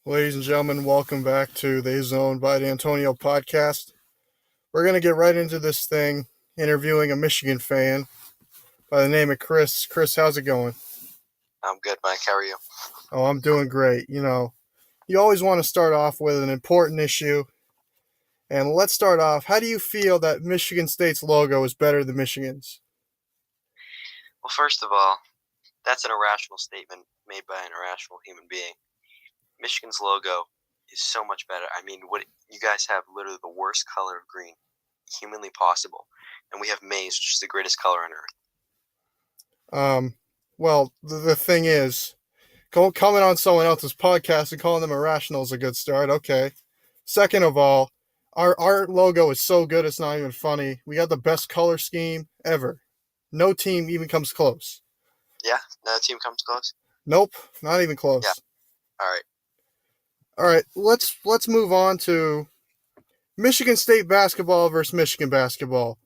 Ladies and gentlemen, welcome back to the Izzowned by Dantonio podcast. We're going to get right into this thing, interviewing a Michigan fan by the name of Chris. Chris, how's it going? I'm good, Mike. How are you? Oh, I'm doing great. You always want to start off with an important issue. And let's start off. How do you feel that Michigan State's logo is better than Michigan's? Well, first of all, that's an irrational statement made by an irrational human being. Michigan's logo is so much better. I mean, what you guys have literally the worst color of green humanly possible, and we have maize, which is the greatest color on earth. Well, the thing is, coming on someone else's podcast and calling them irrational is a good start. Okay. Second of all, our logo is so good it's not even funny. We got the best color scheme ever. No team even comes close. Yeah, no team comes close. Nope, not even close. Yeah. All right. All right, let's move on to Michigan State basketball versus Michigan basketball.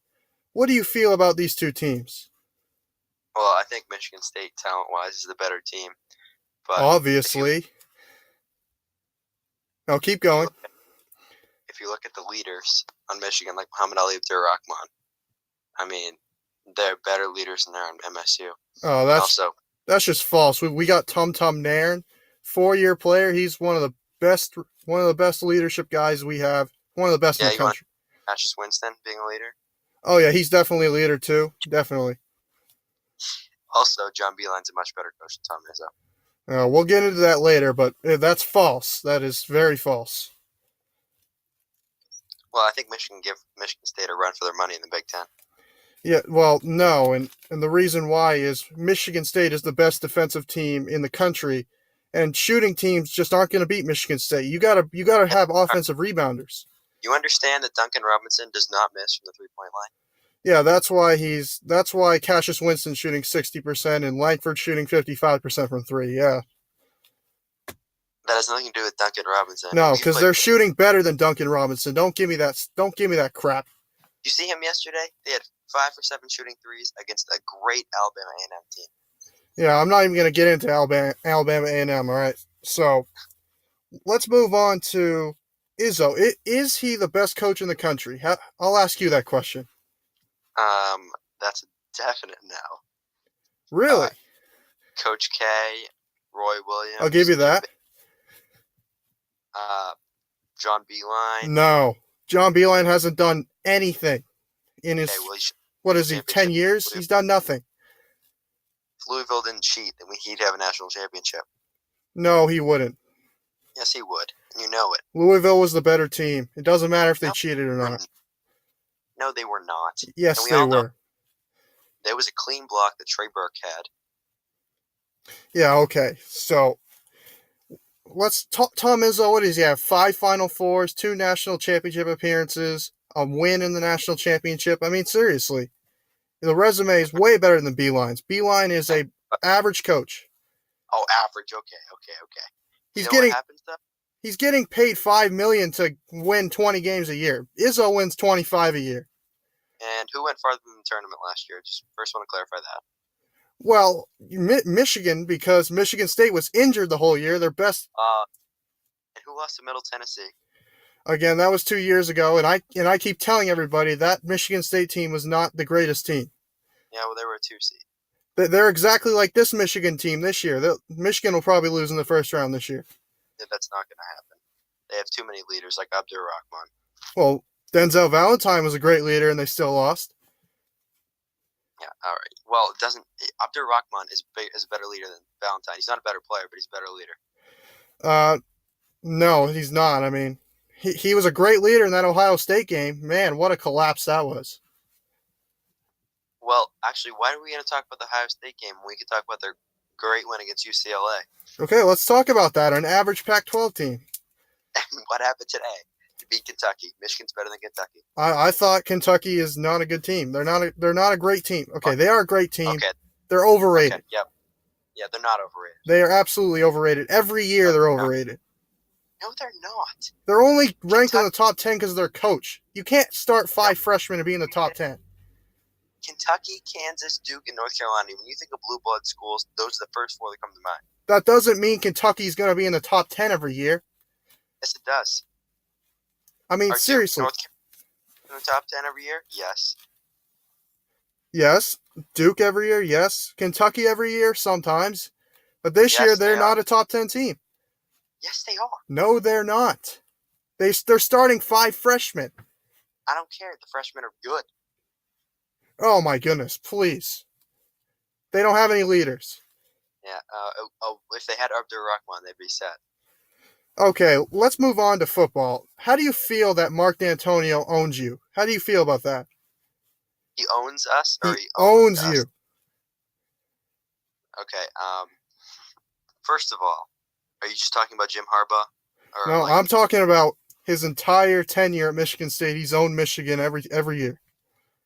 What do you feel about these two teams? Well, I think Michigan State, talent-wise, is the better team. But Obviously. Now keep going. If you look at the leaders on Michigan, like Muhammad Ali Abdur-Rahman, I mean, they're better leaders than they're on MSU. Oh, that's just false. We got Tum Tum Nairn, 4-year player. He's one of the best leadership guys we have. One of the best in the country. Cassius Winston being a leader. Oh yeah, he's definitely a leader too. Definitely. Also, John Beilein's a much better coach than Tom Izzo. We'll get into that later, but that's false. That is very false. Well, I think Michigan give Michigan State a run for their money in the Big Ten. Yeah, well, no, and the reason why is Michigan State is the best defensive team in the country, and shooting teams just aren't going to beat Michigan State. You gotta have offensive rebounders. You understand that Duncan Robinson does not miss from the 3-point line? Yeah, that's why Cassius Winston's shooting 60% and Langford's shooting 55% from three. Yeah. That has nothing to do with Duncan Robinson. No, because they're shooting better than Duncan Robinson. Don't give me that crap. You see him yesterday? They had 5 for 7 shooting threes against a great Alabama A&M team. Yeah, I'm not even going to get into Alabama A&M. All right, so let's move on to Izzo. Is he the best coach in the country? I'll ask you that question. That's a definite no. Really? Coach K, Roy Williams. I'll give you that. John Beilein. No, John Beilein hasn't done anything in his. What is he? 10 years? He's done nothing. If Louisville didn't cheat, then he'd have a national championship. No, he wouldn't. Yes, he would. And you know it. Louisville was the better team. It doesn't matter if they cheated or not. No, they were not. Yes, they were. There was a clean block that Trey Burke had. Yeah, okay. So, let's talk Tom Izzo. What does he have? 5 Final Fours, 2 national championship appearances, a win in the national championship. I mean, seriously. The resume is way better than Beilein's. Beilein is a average coach. Oh, average. Okay. He's getting paid $5 million to win 20 games a year. Izzo wins 25 a year. And who went farther than the tournament last year? Just first want to clarify that. Well, Michigan, because Michigan State was injured the whole year. Their best. And who lost to Middle Tennessee? Again, that was 2 years ago, and I keep telling everybody that Michigan State team was not the greatest team. Yeah, well, they were a 2 seed. They're exactly like this Michigan team this year. Michigan will probably lose in the first round this year. Yeah, that's not going to happen. They have too many leaders like Abdur-Rahman. Well, Denzel Valentine was a great leader, and they still lost. Yeah, all right. Well, Abdur-Rahman is a better leader than Valentine. He's not a better player, but he's a better leader. No, he's not. I mean, he was a great leader in that Ohio State game. Man, what a collapse that was. Well, actually, why are we going to talk about the Ohio State game when we could talk about their great win against UCLA? Okay, let's talk about that. An average Pac-12 team. What happened today? To beat Kentucky. Michigan's better than Kentucky. I thought Kentucky is not a good team. They're not a great team. Okay, they are a great team. Okay. They're overrated. Okay, yep. Yeah, they're not overrated. They are absolutely overrated. Every year they're overrated. No, they're not. They're only ranked in the top 10 because of their coach. You can't start 5 freshmen to be in the top 10. Kentucky, Kansas, Duke, and North Carolina. When you think of blue blood schools, those are the first 4 that come to mind. That doesn't mean Kentucky's going to be in the top 10 every year. Yes, it does. I mean, Are Duke seriously. North Carolina in the top 10 every year? Yes. Yes. Duke every year, yes. Kentucky every year, sometimes. But this year, Yes, they're they are. not a top 10 team. Yes, they are. No, they're not. They're starting 5 freshmen. I don't care. The freshmen are good. Oh, my goodness, please. They don't have any leaders. Yeah. If they had Abdur Rahman, they'd be set. Okay, let's move on to football. How do you feel that Mark Dantonio owns you? How do you feel about that? He owns us, or He he owned owns us? you. Okay. First of all, are you just talking about Jim Harbaugh, or No, like? I'm talking about his entire tenure at Michigan State. He's owned Michigan every year.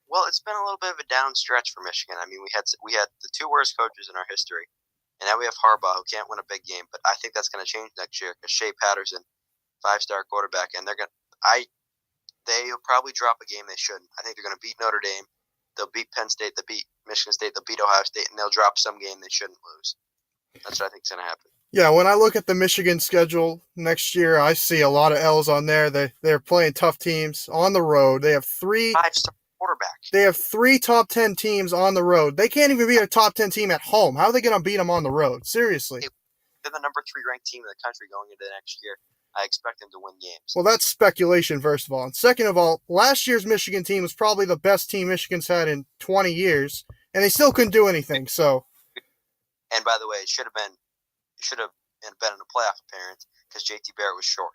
Well, it's been a little bit of a down stretch for Michigan. I mean, we had the 2 worst coaches in our history, and now we have Harbaugh, who can't win a big game. But I think that's going to change next year because Shea Patterson, 5-star quarterback, and they'll probably drop a game they shouldn't. I think they're going to beat Notre Dame, they'll beat Penn State, they'll beat Michigan State, they'll beat Ohio State, and they'll drop some game they shouldn't lose. That's what I think is going to happen. Yeah, when I look at the Michigan schedule next year, I see a lot of L's on there. They're playing tough teams on the road. They have 5-star quarterback. They have 3 top 10 teams on the road. They can't even beat a top 10 team at home. How are they going to beat them on the road? Seriously. They're the number 3 ranked team in the country going into the next year. I expect them to win games. Well, that's speculation, first of all. And second of all, last year's Michigan team was probably the best team Michigan's had in 20 years, and they still couldn't do anything. So, and by the way, it should have been in a playoff appearance because JT Barrett was short.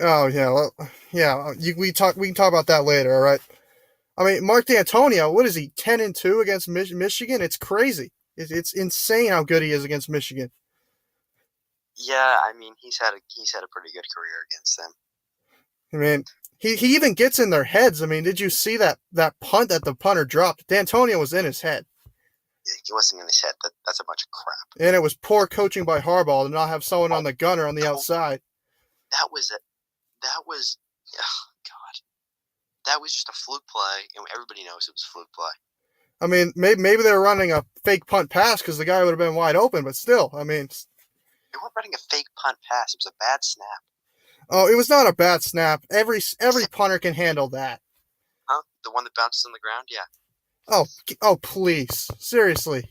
oh yeah, well, yeah. We can talk about that later. All right. I mean, Mark Dantonio, what is he, 10-2 against Michigan? It's crazy. It's insane how good he is against Michigan. Yeah, I mean, he's had a pretty good career against them. I mean, he even gets in their heads. I mean, did you see that punt that the punter dropped? Dantonio was in his head. Yeah, he wasn't in his head. That's a bunch of crap. And it was poor coaching by Harbaugh to not have someone on the gunner on the outside. That was oh God. That was just a fluke play, and everybody knows it was a fluke play. I mean, maybe they were running a fake punt pass because the guy would have been wide open, but still, I mean, they weren't running a fake punt pass. It was a bad snap. Oh, it was not a bad snap. Every punter can handle that. Huh? The one that bounces on the ground? Yeah. Oh, please. Seriously.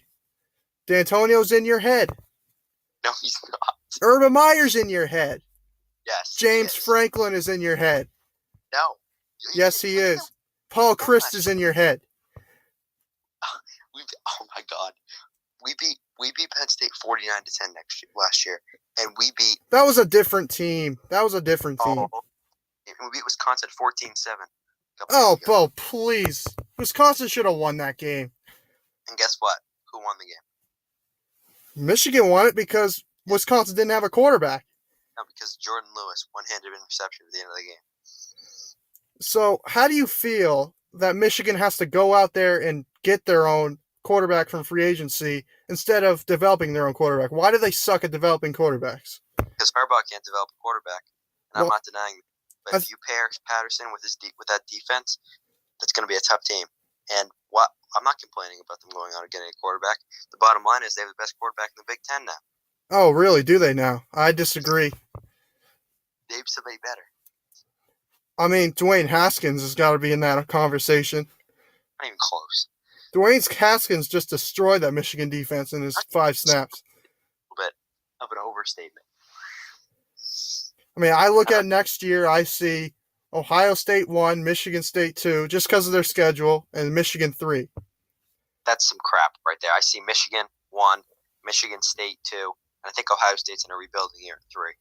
Dantonio's in your head. No, he's not. Urban Meyer's in your head. Yes. James Franklin is in your head. No. Yes, he is. Paul Christ is in your head. Oh my God. We beat Penn State 49-10 last year, and we beat. That was a different team. And we beat Wisconsin 14-7. Oh, please. Wisconsin should have won that game. And guess what? Who won the game? Michigan won it because Wisconsin didn't have a quarterback. No, because Jordan Lewis one-handed interception at the end of the game. So, how do you feel that Michigan has to go out there and get their own quarterback from free agency instead of developing their own quarterback? Why do they suck at developing quarterbacks? Because Harbaugh can't develop a quarterback, and I'm not denying that. But if you pair Patterson with that defense, that's going to be a tough team. And I'm not complaining about them going out and getting a quarterback. The bottom line is they have the best quarterback in the Big Ten now. Oh, really? Do they now? I disagree. They have somebody better. I mean, Dwayne Haskins has got to be in that conversation. Not even close. Dwayne Haskins just destroyed that Michigan defense in his 5 snaps. A little bit of an overstatement. I mean, I look at next year, I see Ohio State 1, Michigan State 2, just because of their schedule, and Michigan 3. That's some crap right there. I see Michigan 1, Michigan State 2, and I think Ohio State's in a rebuilding year 3.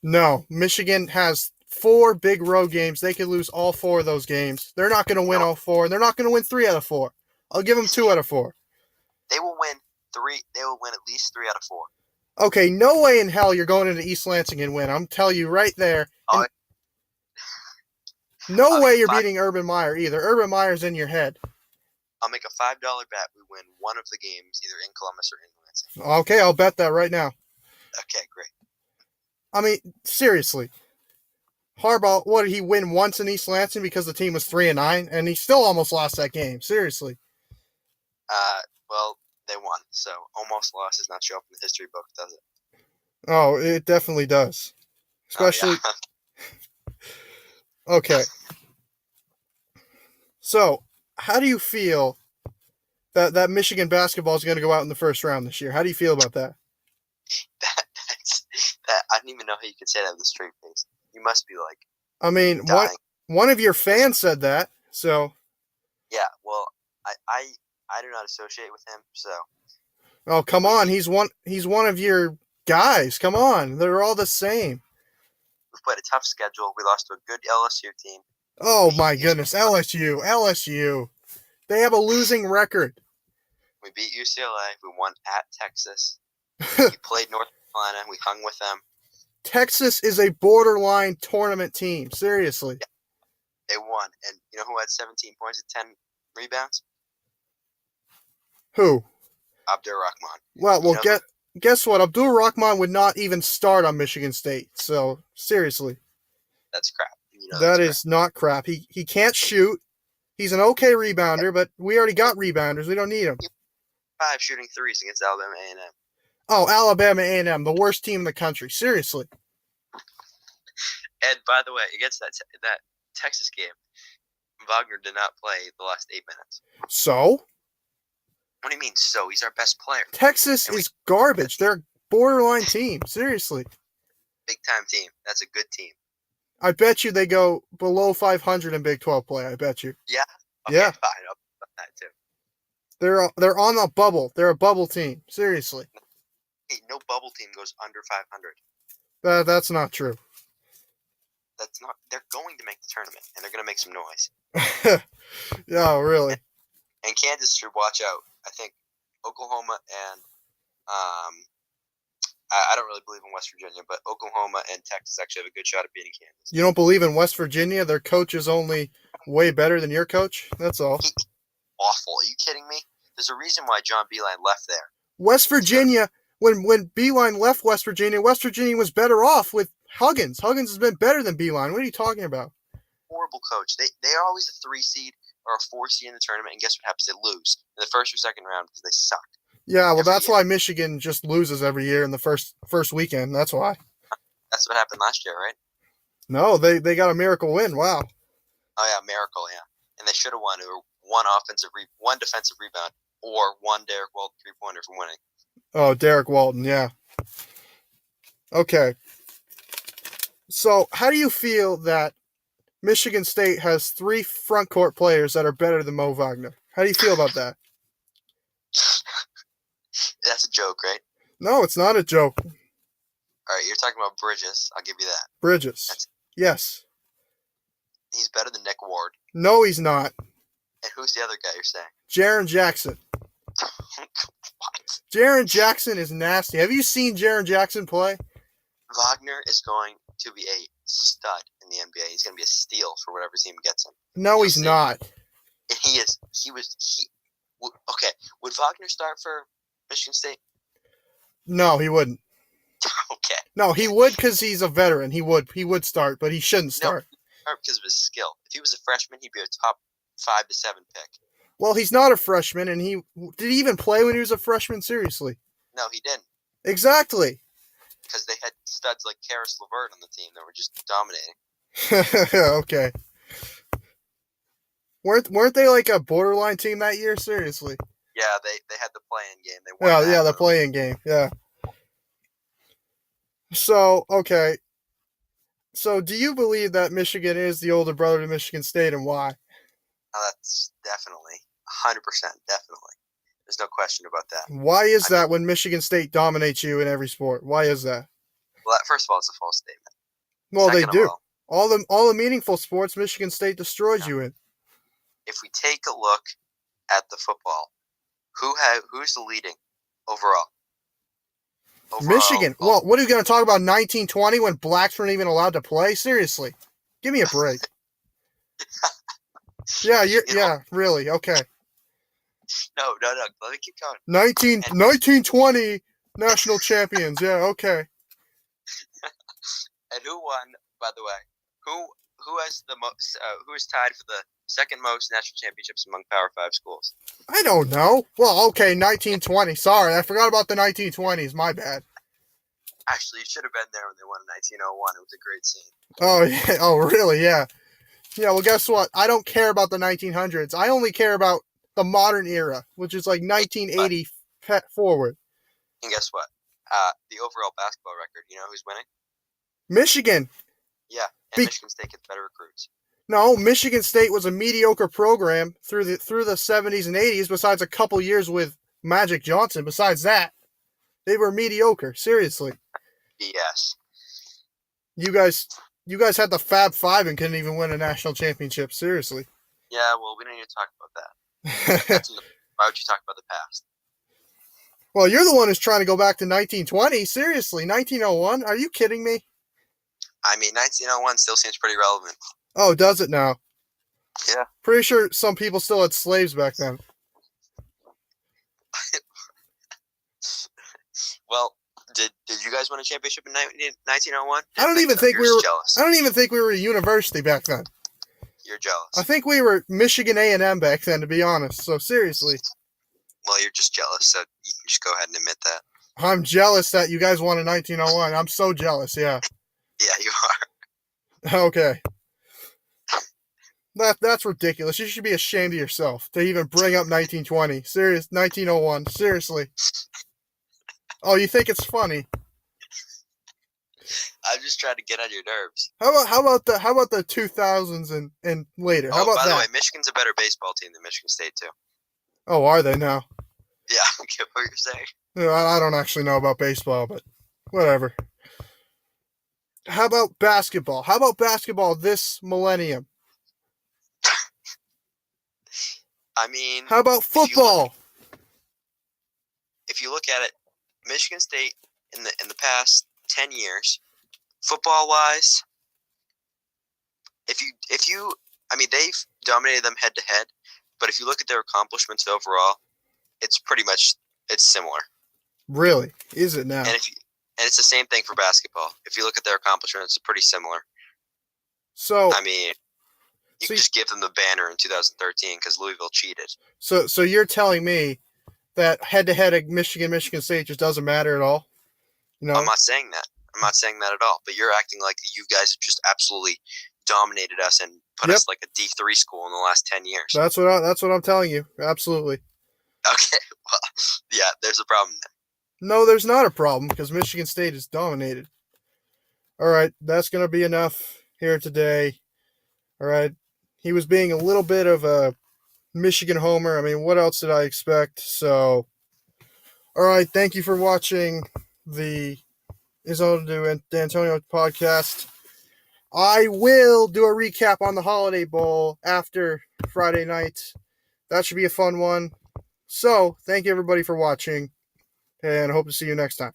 No, Michigan has 4 big road games. They could lose all 4 of those games. They're not going to win all 4, and they're not going to win 3 out of 4. I'll give them 2 out of 4. They will win 3. They will win at least 3 out of 4. Okay, no way in hell you're going into East Lansing and win. I'm telling you right there. No way you're beating Urban Meyer either. Urban Meyer's in your head. I'll make a $5 bet we win one of the games, either in Columbus or in Lansing. Okay, I'll bet that right now. Okay, great. I mean, seriously. Harbaugh, what did he win once in East Lansing because the team was 3-9, and he still almost lost that game. Seriously. Well, they won, so almost loss does not show up in the history book, does it? Oh, it definitely does. Oh Especially, yeah. okay. So, how do you feel that Michigan basketball is going to go out in the first round this year? How do you feel about that? That I don't even know how you could say that with a straight face. You must be like I mean, dying. one of your fans said that. So, Yeah. Well, I do not associate with him. So oh, come we on. He's one of your guys. Come on. They're all the same. we played a tough schedule. We lost to a good LSU team. We Oh beat my goodness, LSU. They have a losing record. we beat UCLA. We won at Texas. We played North Carolina. We hung with them. Texas is a borderline tournament team. Seriously. Yeah, they won. And you know who had 17 points and 10 rebounds? Who? Abdur-Rahman. Well, You well, know who? guess what? Abdul Rahman would not even start on Michigan State. So seriously, That's crap. You know that that's crap. is not crap. He can't shoot. He's an okay rebounder, but we already got rebounders. We don't need him. 5 shooting threes against Alabama A&M. Oh, Alabama A&M, the worst team in the country. Seriously. And by the way, against that Texas game, Wagner did not play the last 8 minutes. So? What do you mean? So he's our best player. Texas is garbage. They're a borderline team. Seriously. Big time team. That's a good team. I bet you they go below 500 in Big 12 play. I bet you. Yeah. Okay, Yeah. fine. I'll put that too. They're on a bubble. They're a bubble team. Seriously. Hey, no bubble team goes under 500. That's not true. That's not. They're going to make the tournament, and they're going to make some noise. Yeah, really. And Kansas should watch out. I think Oklahoma and I don't really believe in West Virginia, but Oklahoma and Texas actually have a good shot at beating Kansas. You don't believe in West Virginia? Their coach is only way better than your coach? That's all. Awful. Are you kidding me? There's a reason why John Beilein left there. West Virginia, when Beilein left West Virginia was better off with Huggins. Huggins has been better than Beilein. What are you talking about? Horrible coach. They're always a 3 seed or a 4 seed in the tournament, and guess what happens? They lose in the first or second round because they suck. Yeah, well, that's why Michigan just loses every year in the first weekend. That's why. That's what happened last year, right? No, they got a miracle win. Wow. Oh yeah, miracle, yeah. And they should have won. It were one defensive rebound, or one Derek Walton 3-pointer for winning. Oh, Derek Walton, yeah. Okay. So, how do you feel that Michigan State has 3 front court players that are better than Mo Wagner? How do you feel about that? That's a joke, right? No, it's not a joke. All right, you're talking about Bridges. I'll give you that. Bridges. Yes. He's better than Nick Ward. No, he's not. And who's the other guy you're saying? Jaren Jackson. What? Jaren Jackson is nasty. Have you seen Jaren Jackson play? Wagner is going to be a stud in the NBA. He's going to be a steal for whatever team gets him. No, he's not. And he is. Okay, would Wagner start for Michigan State? No, he wouldn't. Okay. No, he would because he's a veteran. He would start, but he shouldn't start. No, because of his skill. If he was a freshman, he'd be a top 5 to 7 pick. Well, he's not a freshman, and did he even play when he was a freshman? Seriously. No, he didn't. Exactly. Because they had studs like Karis LeVert on the team that were just dominating. Okay. Weren't they like a borderline team that year? Seriously. Yeah, they had the play-in game. They won Yeah, the play-in game. Yeah. So, okay. So, do you believe that Michigan is the older brother to Michigan State, and why? That's definitely 100%, definitely. There's no question about that. Why is that when Michigan State dominates you in every sport? Why is that? Well, first of all, it's a false statement. Well, Second they do. All, all the meaningful sports, Michigan State destroys you in. If we take a look at the football, who's the leading overall? Michigan. Well, what are you going to talk about 1920 when blacks weren't even allowed to play? Seriously. Give me a break. Yeah, yeah, really. Okay. No. Let me keep going. 1920 national champions. Yeah, okay. And who won, by the way? Who has the most? Who is tied for the second most national championships among Power 5 schools? I don't know. Well, okay, 1920. Sorry, I forgot about the 1920s. My bad. Actually, you should have been there when they won in 1901. It was a great scene. Oh yeah. Oh really? Yeah. Yeah. Well, guess what? I don't care about the 1900s. I only care about the modern era, which is like 1980 forward. And guess what? The overall basketball record. You know who's winning? Michigan. Yeah, and Michigan State gets better recruits. No, Michigan State was a mediocre program through the 70s and 80s. Besides a couple years with Magic Johnson, besides that, they were mediocre. Seriously. BS. You guys had the Fab Five and couldn't even win a national championship. Seriously. Yeah, well, we don't need to talk about that. Why would you talk about the past? Well, you're the one who's trying to go back to 1920. Seriously, 1901? Are you kidding me? I mean, 1901 still seems pretty relevant. Oh, does it now? Yeah. Pretty sure some people still had slaves back then. Well, did you guys win a championship in 1901? I don't even think we were jealous. I don't even think we were a university back then. You're jealous. I think we were Michigan A&M back then, to be honest. So seriously. Well, you're just jealous, so you can just go ahead and admit that. I'm jealous that you guys won in 1901. I'm so jealous, yeah. Yeah, you are. Okay. That's ridiculous. You should be ashamed of yourself to even bring up 1920. 1901. Seriously. Oh, you think it's funny? I'm just trying to get on your nerves. How about the 2000s and later? How about by that? the way, Michigan's a better baseball team than Michigan State too. Oh, are they now? Yeah, I don't get what you're saying. I don't actually know about baseball, but whatever. How about basketball? How about basketball this millennium? I mean, how about football? If you look at it, Michigan State in the past 10 years, football wise, I mean, they've dominated them head to head, but if you look at their accomplishments overall, it's similar. Really? Is it now? And it's the same thing for basketball. If you look at their accomplishments, it's pretty similar. So I mean, you can just give them the banner in 2013 because Louisville cheated. So you're telling me that head-to-head at Michigan State just doesn't matter at all? No, I'm not saying that. I'm not saying that at all. But you're acting like you guys have just absolutely dominated us and put us like a D3 school in the last 10 years. That's what I'm telling you. Absolutely. Okay. Well, yeah, there's a problem there. No, there's not a problem because Michigan State is dominated. All right, that's going to be enough here today. All right. He was being a little bit of a Michigan homer. I mean, what else did I expect? So, all right, thank you for watching the Izzowned and Dantonio podcast. I will do a recap on the Holiday Bowl after Friday night. That should be a fun one. So, thank you everybody for watching, and hope to see you next time.